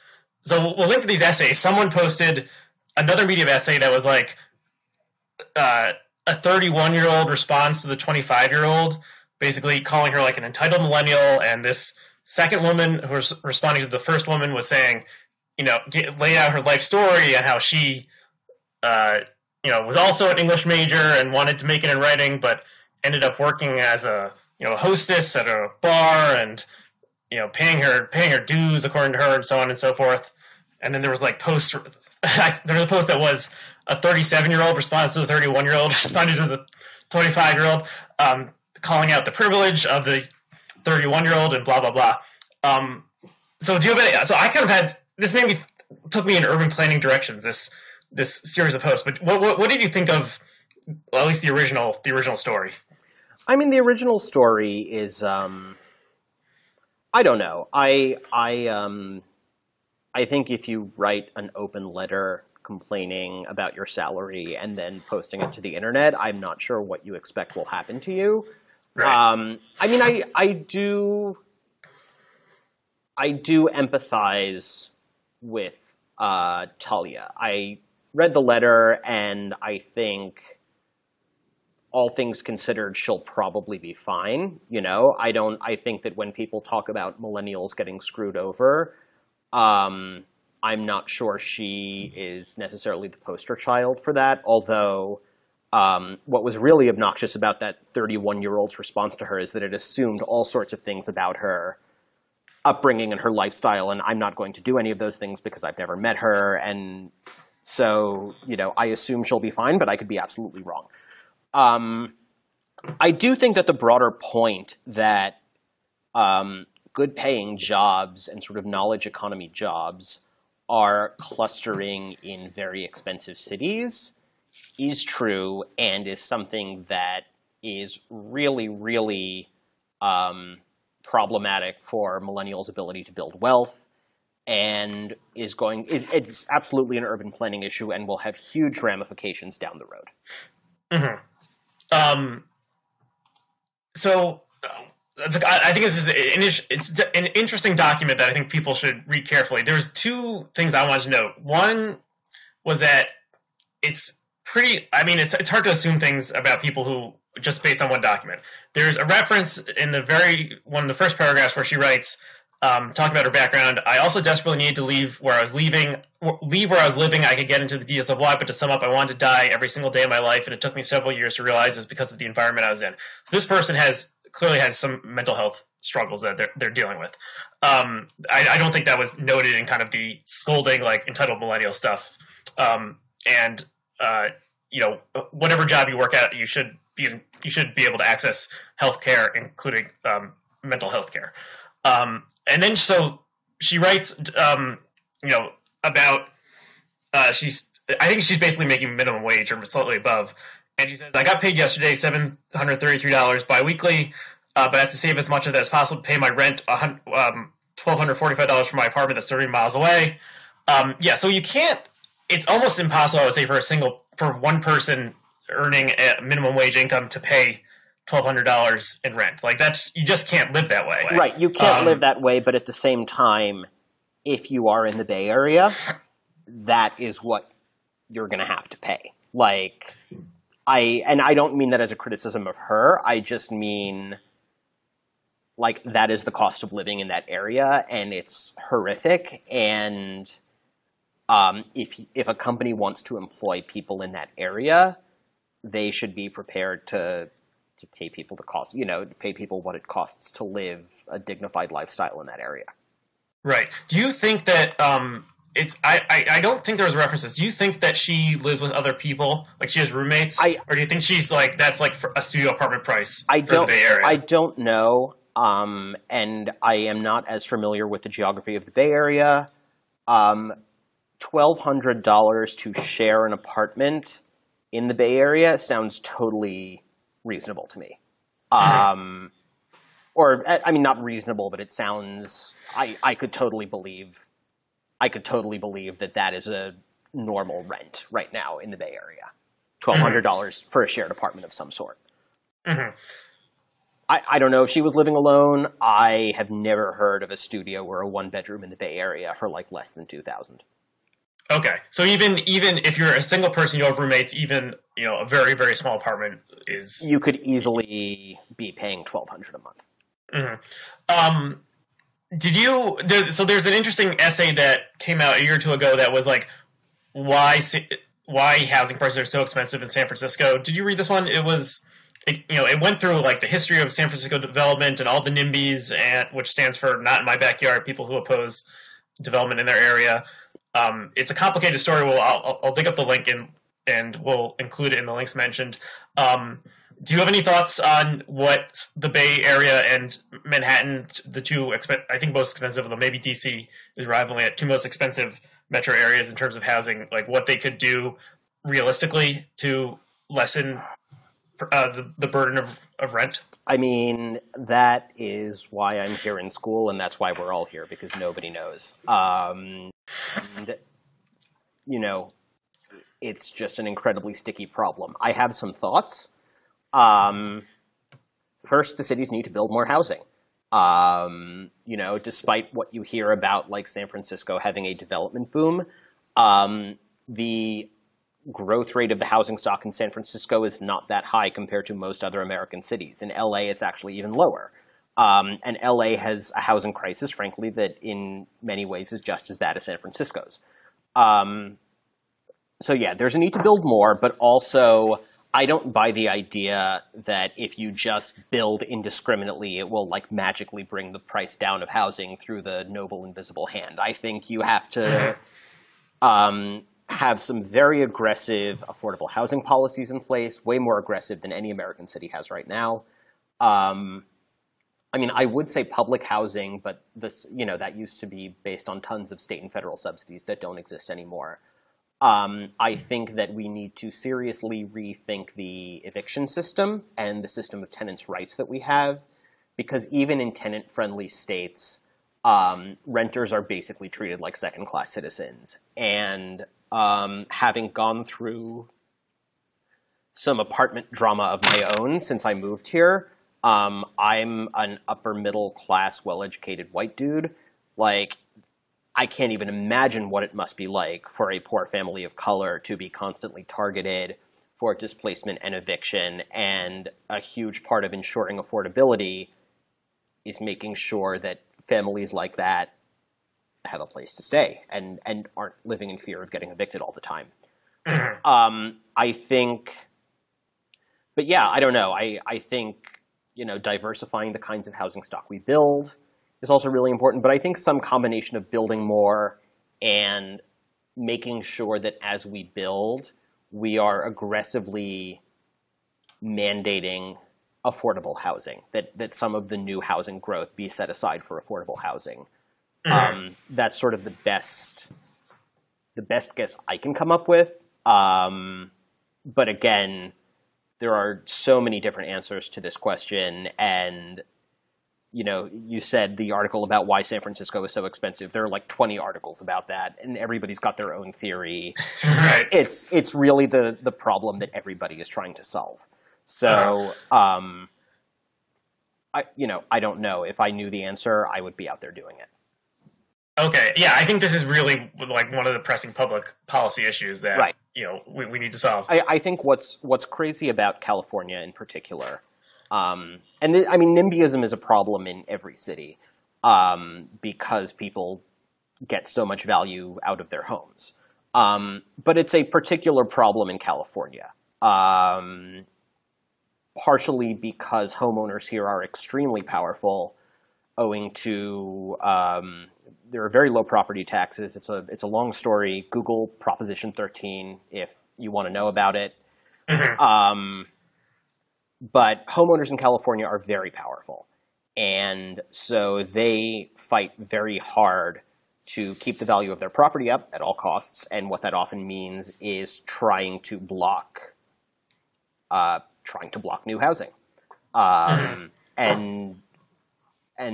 So we'll link to these essays. Someone posted another Medium essay that was like a 31-year-old response to the 25-year-old, basically calling her like an entitled millennial. And this second woman who was responding to the first woman was saying, lay out her life story and how she, was also an English major and wanted to make it in writing, but ended up working as a hostess at a bar and paying her dues according to her and so on and so forth. And then there was like there was a post that was a 37-year-old response to the 31-year-old responding to the 25-year-old, calling out the privilege of the 31-year-old and blah, blah, blah. So I kind of had, this took me in urban planning directions, this series of posts. But what did you think of, well, at least the original story? I mean, the original story is, I don't know. I think if you write an open letter complaining about your salary and then posting it to the internet, I'm not sure what you expect will happen to you. Right. I mean, I do empathize with Talia. I read the letter, and I think, all things considered, she'll probably be fine. I think that when people talk about millennials getting screwed over, I'm not sure she is necessarily the poster child for that, although what was really obnoxious about that 31-year-old's response to her is that it assumed all sorts of things about her upbringing and her lifestyle, and I'm not going to do any of those things because I've never met her, and so, I assume she'll be fine, but I could be absolutely wrong. I do think that the broader point that good-paying jobs and sort of knowledge economy jobs are clustering in very expensive cities is true and is something that is really, really problematic for millennials' ability to build wealth, and it's absolutely an urban planning issue and will have huge ramifications down the road. So I think this is it's an interesting document that I think people should read carefully. There's two things I wanted to note. One was that it's hard to assume things about people who just based on one document. There's a reference in one of the first paragraphs where she writes, talking about her background. I also desperately needed to leave where I was living. I could get into the details of why, but to sum up, I wanted to die every single day of my life, and it took me several years to realize it was because of the environment I was in. So this person clearly has some mental health struggles that they're dealing with. I don't think that was noted in kind of the scolding, like entitled millennial stuff. Whatever job you work at, you should be able to access healthcare, including mental health care. And then so she writes, about I think she's basically making minimum wage or slightly above. And she says, I got paid yesterday $733 biweekly, but I have to save as much of that as possible to pay my rent, $1,245 for my apartment that's 30 miles away. So you can't. It's almost impossible, I would say, for one person earning a minimum wage income to pay $1,200 in rent. Like you just can't live that way. Right, you can't live that way, but at the same time, if you are in the Bay Area, that is what you're going to have to pay. Like, I don't mean that as a criticism of her. I just mean, like, that is the cost of living in that area, and it's horrific. And if a company wants to employ people in that area, they should be prepared to pay people to pay people what it costs to live a dignified lifestyle in that area. Right. Do you think that I don't think there was references. Do you think that she lives with other people? Like she has roommates? Or do you think she's like, that's like for a studio apartment price for the Bay Area? I don't know. And I am not as familiar with the geography of the Bay Area. $1,200 to share an apartment in the Bay Area sounds totally reasonable to me. Or, I mean, not reasonable, but it sounds, I could totally believe that is a normal rent right now in the Bay Area. $1,200 for a shared apartment of some sort. Mm-hmm. I don't know if she was living alone. I have never heard of a studio or a one-bedroom in the Bay Area for like less than $2,000. Okay, so even if you're a single person, you have roommates, even a very, very small apartment is... You could easily be paying $1,200 a month. Mm-hmm. There's an interesting essay that came out a year or two ago that was like, why housing prices are so expensive in San Francisco. Did you read this one? It went through like the history of San Francisco development and all the NIMBYs, which stands for Not in My Backyard, people who oppose development in their area. It's a complicated story. I'll dig up the link and we'll include it in the links mentioned. Do you have any thoughts on what the Bay Area and Manhattan, the two, I think most expensive, although maybe DC is rivaling it, two most expensive metro areas in terms of housing, like what they could do realistically to lessen the burden of rent? I mean, that is why I'm here in school, and that's why we're all here, because nobody knows. And, it's just an incredibly sticky problem. I have some thoughts. First, the cities need to build more housing. Despite what you hear about, like, San Francisco having a development boom, the growth rate of the housing stock in San Francisco is not that high compared to most other American cities. In LA, it's actually even lower. And LA has a housing crisis, frankly, that in many ways is just as bad as San Francisco's. So yeah, there's a need to build more, but also I don't buy the idea that if you just build indiscriminately, it will like magically bring the price down of housing through the noble invisible hand. I think you have to have some very aggressive affordable housing policies in place, way more aggressive than any American city has right now. I would say public housing, but this, that used to be based on tons of state and federal subsidies that don't exist anymore. I think that we need to seriously rethink the eviction system and the system of tenants' rights that we have, because even in tenant-friendly states, renters are basically treated like second-class citizens. And having gone through some apartment drama of my own since I moved here, I'm an upper-middle-class, well-educated white dude. Like, I can't even imagine what it must be like for a poor family of color to be constantly targeted for displacement and eviction. And a huge part of ensuring affordability is making sure that families like that have a place to stay and aren't living in fear of getting evicted all the time. I think, but yeah, I don't know. I think, diversifying the kinds of housing stock we build is also really important, but I think some combination of building more and making sure that as we build, we are aggressively mandating affordable housing, that some of the new housing growth be set aside for affordable housing. That's sort of the best guess I can come up with. But again, there are so many different answers to this question, and you said the article about why San Francisco is so expensive. There are like 20 articles about that, and everybody's got their own theory. Right. It's really the problem that everybody is trying to solve. So, I don't know. If I knew the answer, I would be out there doing it. Okay. Yeah, I think this is really like one of the pressing public policy issues that Right. We need to solve. I think what's crazy about California in particular. NIMBYism is a problem in every city because people get so much value out of their homes. But it's a particular problem in California, partially because homeowners here are extremely powerful, owing to there are very low property taxes. It's a long story. Google Proposition 13 if you want to know about it. But homeowners in California are very powerful. And so they fight very hard to keep the value of their property up at all costs. And what that often means is trying to block new housing. And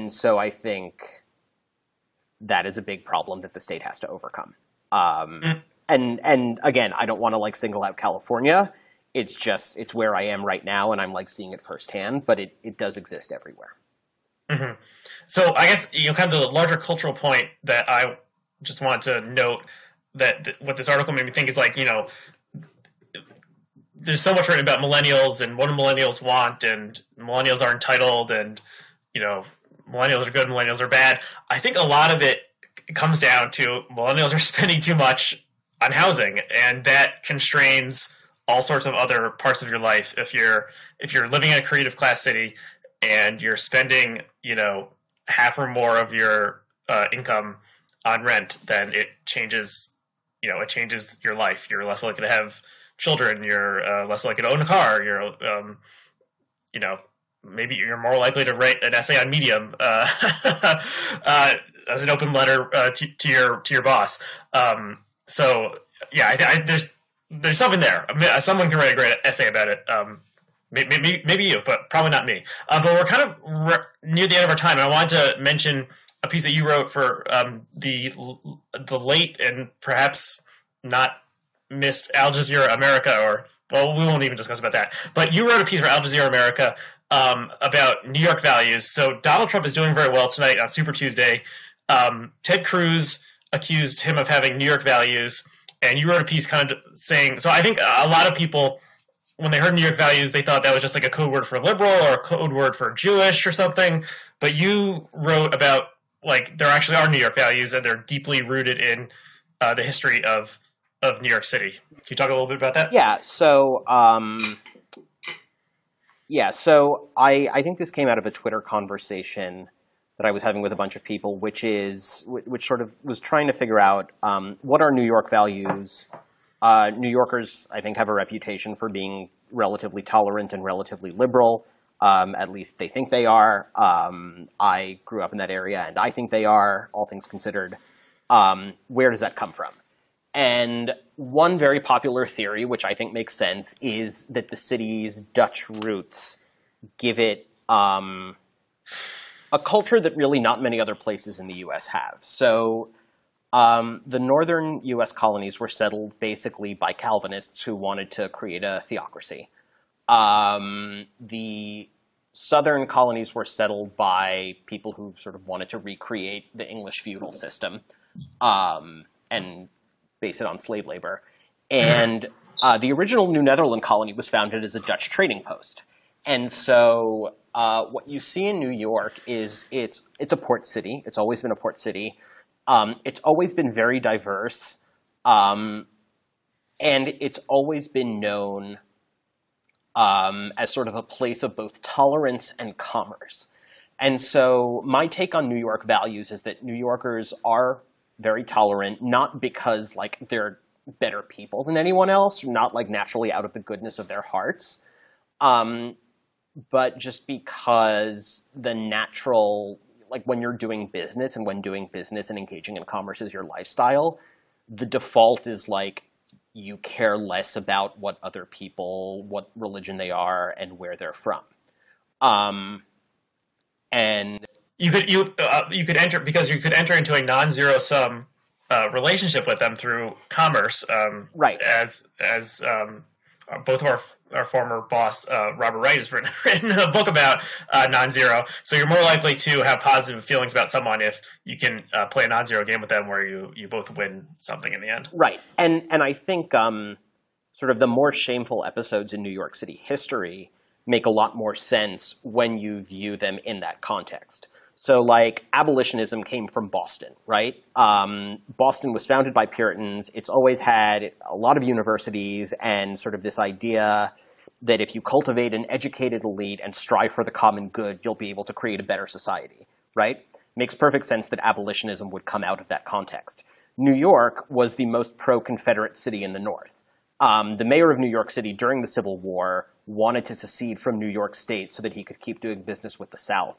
so I think that is a big problem that the state has to overcome. And again, I don't want to single out California. It's where I am right now, and I'm seeing it firsthand, but it does exist everywhere. Mm-hmm. So I guess, kind of the larger cultural point that I just want to note that what this article made me think is there's so much written about millennials and what do millennials want, and millennials are entitled, and, millennials are good, millennials are bad. I think a lot of it comes down to millennials are spending too much on housing, and that constrains all sorts of other parts of your life. If you're living in a creative class city and you're spending, half or more of your income on rent, then it changes your life. You're less likely to have children. You're less likely to own a car. You're, maybe you're more likely to write an essay on Medium as an open letter to your boss. So yeah, there's something there. Someone can write a great essay about it. Maybe you, but probably not me. But we're kind of near the end of our time, and I wanted to mention a piece that you wrote for the late and perhaps not missed Al Jazeera America, we won't even discuss about that. But you wrote a piece for Al Jazeera America about New York values. So Donald Trump is doing very well tonight on Super Tuesday. Ted Cruz accused him of having New York values. And you wrote a piece kind of saying, so I think a lot of people, when they heard New York values, they thought that was just a code word for liberal or a code word for Jewish or something. But you wrote about, there actually are New York values, and they're deeply rooted in the history of New York City. Can you talk a little bit about that? Yeah. So, I think this came out of a Twitter conversation that I was having with a bunch of people, which sort of was trying to figure out what are New York values. New Yorkers, I think, have a reputation for being relatively tolerant and relatively liberal. At least they think they are. I grew up in that area, and I think they are, all things considered. Where does that come from? And one very popular theory, which I think makes sense, is that the city's Dutch roots give it a culture that really not many other places in the U.S. have. So the northern U.S. colonies were settled basically by Calvinists who wanted to create a theocracy. The southern colonies were settled by people who sort of wanted to recreate the English feudal system and base it on slave labor. And the original New Netherland colony was founded as a Dutch trading post. And so what you see in New York is it's a port city. It's always been a port city. It's always been very diverse. And it's always been known as sort of a place of both tolerance and commerce. And so my take on New York values is that New Yorkers are very tolerant, not because like they're better people than anyone else, not like naturally out of the goodness of their hearts, but just because the natural, like when you're doing business and when doing business and engaging in commerce is your lifestyle, the default is like you care less about what other people, what religion they are, and where they're from. And you could enter because you could enter into a non-zero sum relationship with them through commerce, right? As both of our former boss Robert Wright has written a book about non-zero. So you're more likely to have positive feelings about someone if you can play a non-zero game with them where you both win something in the end. Right, and I think sort of the more shameful episodes in New York City history make a lot more sense when you view them in that context. So, like, abolitionism came from Boston, right? Boston was founded by Puritans. It's always had a lot of universities and sort of this idea that if you cultivate an educated elite and strive for the common good, you'll be able to create a better society, right? Makes perfect sense that abolitionism would come out of that context. New York was the most pro-Confederate city in the North. The mayor of New York City during the Civil War wanted to secede from New York State so that he could keep doing business with the South.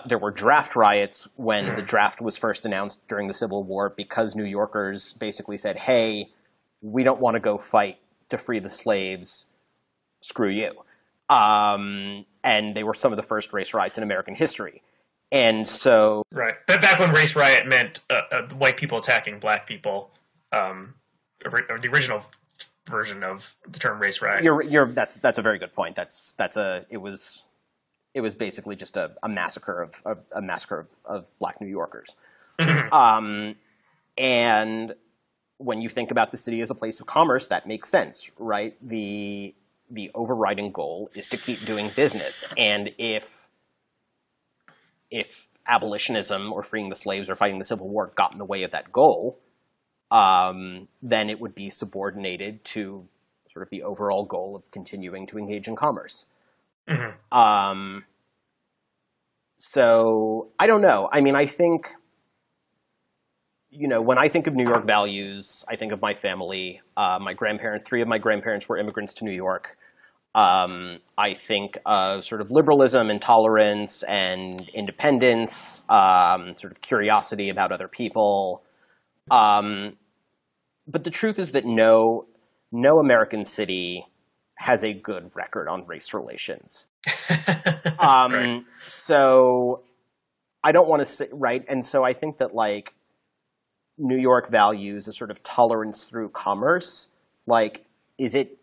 There were draft riots when the draft was first announced during the Civil War because New Yorkers basically said, hey, we don't want to go fight to free the slaves. Screw you. And they were some of the first race riots in American history. And so... Right. Back when race riot meant white people attacking black people, or the original version of the term race riot. That's a very good point. It was basically just a massacre of black New Yorkers. And when you think about the city as a place of commerce, that makes sense, right? The overriding goal is to keep doing business. And if abolitionism or freeing the slaves or fighting the Civil War got in the way of that goal, then it would be subordinated to sort of the overall goal of continuing to engage in commerce. So I don't know. I mean, I think, when I think of New York values, I think of my family. Three of my grandparents were immigrants to New York. I think of sort of liberalism and tolerance and independence, sort of curiosity about other people. But the truth is that no American city has a good record on race relations. Right. So I don't want to say, right? And so I think that, like, New York values a sort of tolerance through commerce. Like, is it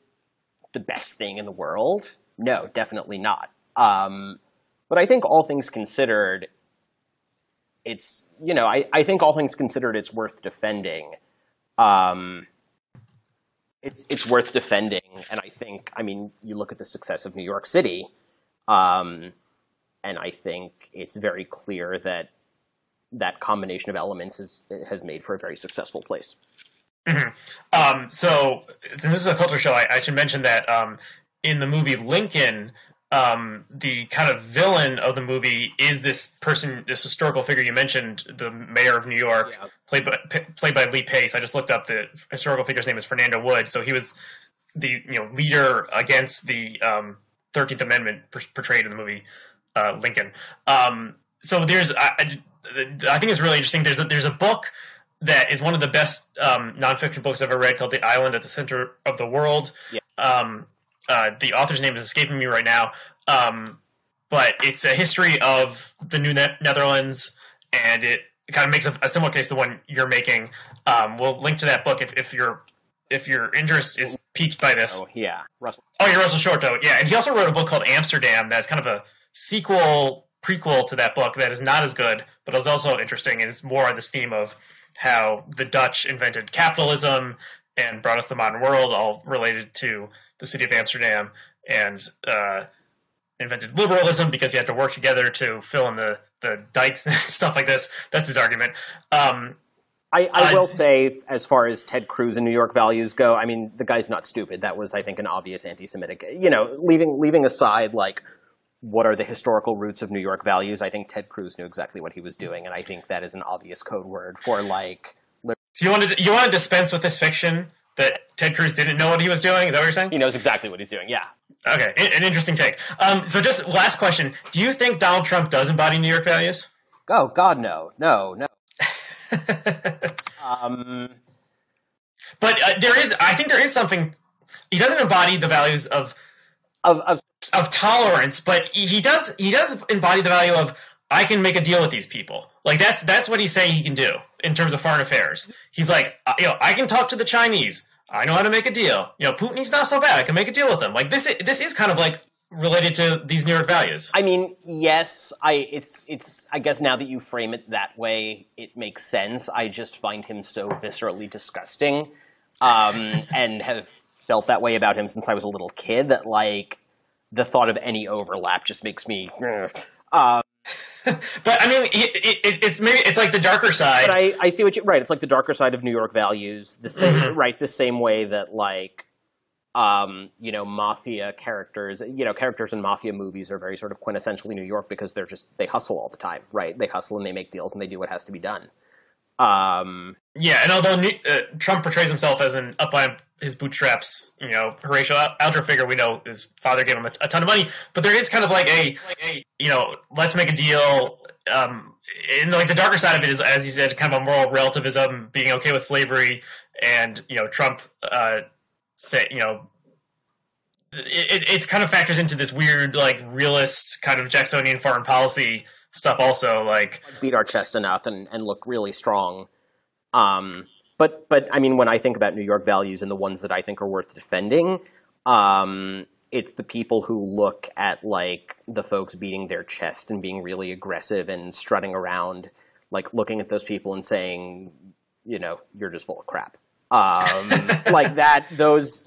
the best thing in the world? No, definitely not. But I think all things considered, it's, I think all things considered, it's worth defending. It's worth defending. And I think, you look at the success of New York City, and I think it's very clear that that combination of elements has made for a very successful place. So since this is a culture show, I should mention that in the movie Lincoln, the kind of villain of the movie is this person, this historical figure you mentioned, the mayor of New York, played by Lee Pace. I just looked up the historical figure's name is Fernando Wood. So he was the leader against the 13th Amendment portrayed in the movie Lincoln. So I think it's really interesting. There's a book that is one of the best nonfiction books I've ever read, called The Island at the Center of the World. Yeah. The author's name is escaping me right now, but it's a history of the New Netherlands, and it kind of makes a similar case to the one you're making. We'll link to that book if your interest is piqued by this. Oh, yeah. Russell. Oh, yeah, Russell Short, yeah. And he also wrote a book called Amsterdam that's kind of a prequel to that book that is not as good, but is also interesting, and it's more on this theme of how the Dutch invented capitalism and brought us the modern world, all related to the city of Amsterdam, and invented liberalism because you had to work together to fill in the dikes and stuff like this. That's his argument. I will say, as far as Ted Cruz and New York values go, I mean, the guy's not stupid. That was, I think, an obvious anti-Semitic. Leaving aside, like, what are the historical roots of New York values, I think Ted Cruz knew exactly what he was doing, and I think that is an obvious code word for, like... So you want to dispense with this fiction that Ted Cruz didn't know what he was doing? Is that what you're saying? He knows exactly what he's doing, yeah. Okay, an interesting take. So just last question. Do you think Donald Trump does embody New York values? Oh, God, no. No. But I think there is something. He doesn't embody the values of tolerance, but he does embody the value of, I can make a deal with these people. Like that's what he's saying he can do in terms of foreign affairs. He's like, I can talk to the Chinese. I know how to make a deal. Putin, he's not so bad. I can make a deal with him. Like this is kind of like related to these New York values. I mean, yes, it's I guess now that you frame it that way, it makes sense. I just find him so viscerally disgusting, and have felt that way about him since I was a little kid, that like the thought of any overlap just makes me But I mean, it's like the darker side. But I see what right. It's like the darker side of New York values. The same right. The same way that like mafia characters. Characters in mafia movies are very sort of quintessentially New York because they hustle all the time, right? They hustle and they make deals and they do what has to be done. Yeah, and although Trump portrays himself as an up by his bootstraps, Horatio Alger figure, we know his father gave him a ton of money, but there is kind of like a let's make a deal. And like the darker side of it is, as you said, kind of a moral relativism, being okay with slavery, and Trump say it kind of factors into this weird like realist kind of Jacksonian foreign policy stuff also, like beat our chest enough and look really strong. But I mean, when I think about New York values and the ones that I think are worth defending, it's the people who look at like the folks beating their chest and being really aggressive and strutting around, like looking at those people and saying, you're just full of crap. Like that, those,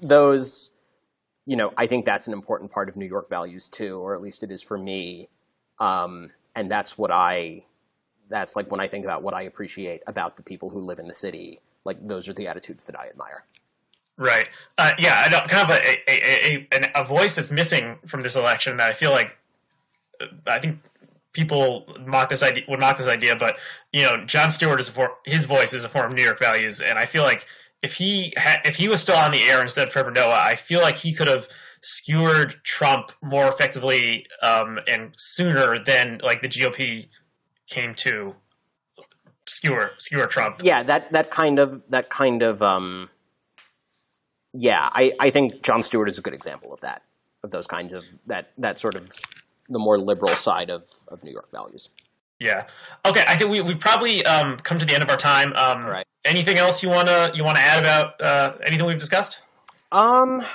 I think that's an important part of New York values too, or at least it is for me. And that's like when I think about what I appreciate about the people who live in the city, like those are the attitudes that I admire. Right. Yeah. I don't, kind of a voice that's missing from this election that I feel like, I think people would mock this idea, but Jon Stewart his voice is a form of New York values. And I feel like if he was still on the air instead of Trevor Noah, I feel like he could have skewered Trump more effectively and sooner than like the GOP came to skewer Trump. Yeah, that kind of yeah, I think Jon Stewart is a good example of that, of those kinds of that sort of the more liberal side of New York values. Yeah. Okay, I think we probably come to the end of our time. All right. Anything else you wanna add about anything we've discussed? I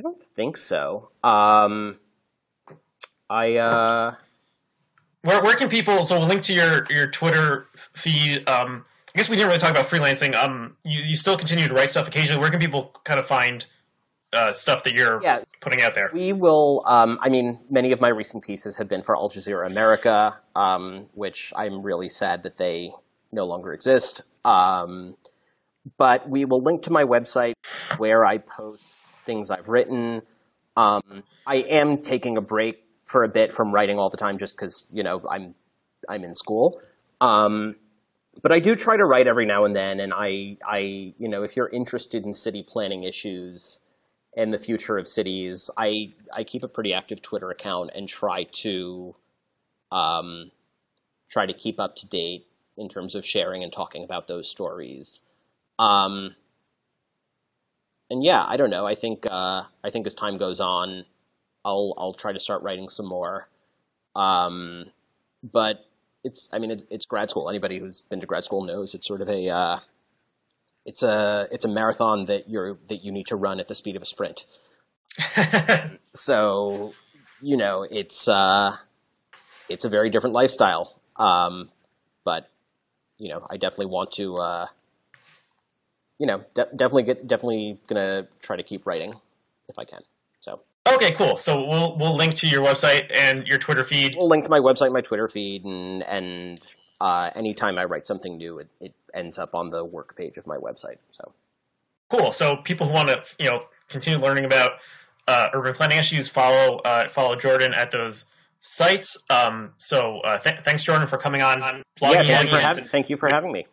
don't think so. Where can people? So we'll link to your Twitter feed. I guess we didn't really talk about freelancing. You still continue to write stuff occasionally. Where can people kind of find stuff that you're putting out there? We will. I mean, many of my recent pieces have been for Al Jazeera America, which I'm really sad that they no longer exist. But we will link to my website where I post things I've written. I am taking a break for a bit from writing all the time just because, I'm in school. But I do try to write every now and then, and I if you're interested in city planning issues and the future of cities, I keep a pretty active Twitter account and try to keep up to date in terms of sharing and talking about those stories. And yeah, I don't know. I think as time goes on, I'll try to start writing some more. But it's grad school. Anybody who's been to grad school knows it's sort of it's a marathon that you need to run at the speed of a sprint. So, it's a very different lifestyle. But I definitely want to definitely gonna try to keep writing if I can. So. Okay, cool. So we'll link to your website and your Twitter feed. We'll link to my website, my Twitter feed, and anytime I write something new, it ends up on the work page of my website. So cool. So people who want to continue learning about urban planning issues, follow Jordan at those sites. Thanks, Jordan, for coming on. Thank you for having me.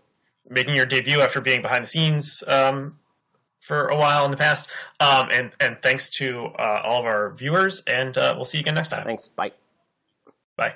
Making your debut after being behind the scenes for a while in the past. And thanks to all of our viewers, and we'll see you again next time. Thanks. Bye. Bye.